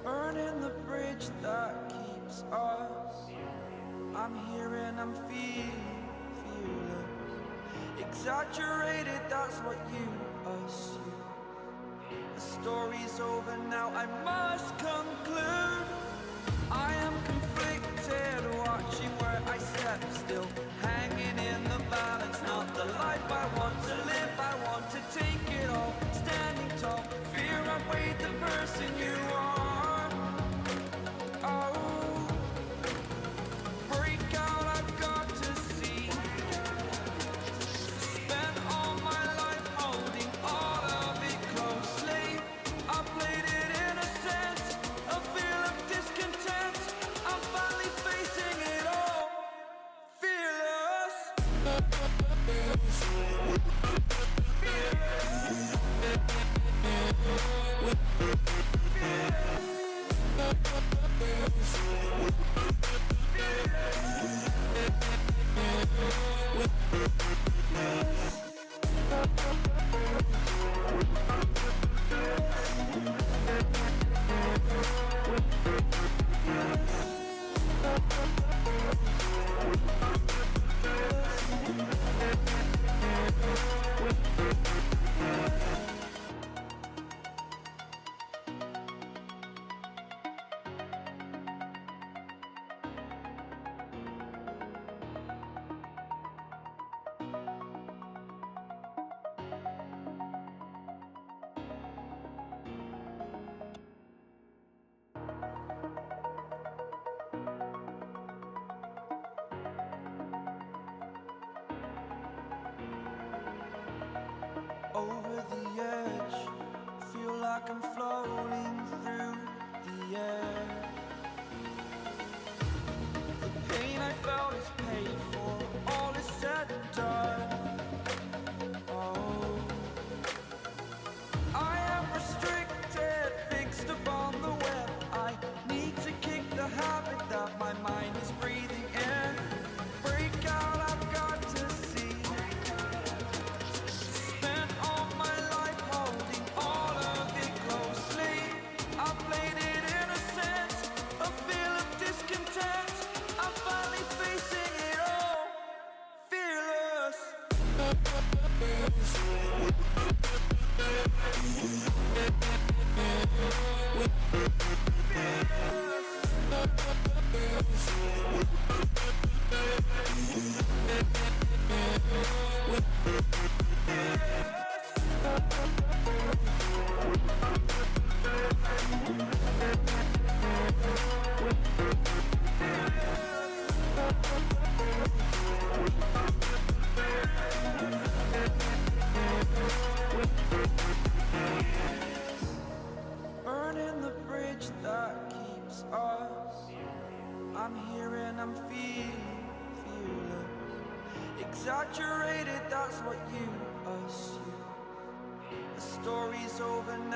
Burning the bridge that keeps us. I'm here and I'm feeling fearless. Exaggerated, that's what you assume. The story's over now, I must conclude. I am conflicted, watching where I step still, hanging in the balance. Not the life I want to live, I want to take it all. Standing tall, fear I've weighed the person you are. Oh, break out, I've got to see. Spent all my life holding all of it closely. I played it innocent, a feel of discontent. I'm finally facing it all, fearless. Over the edge, feel like I'm floating through the air. The pain I felt is paid for, all is said and done. Oh, I am restricted, fixed upon the web. I need to kick the habit that my mind is breathing in. Break out, I've got to see. Spent all my life holding all of it closely. I played it innocent, a feel of discontent. I'm finally facing it all, fearless. Burning the bridge that keeps us. I'm here and I'm feeling fearless. Exaggerated, that's what you assume. The story's over now.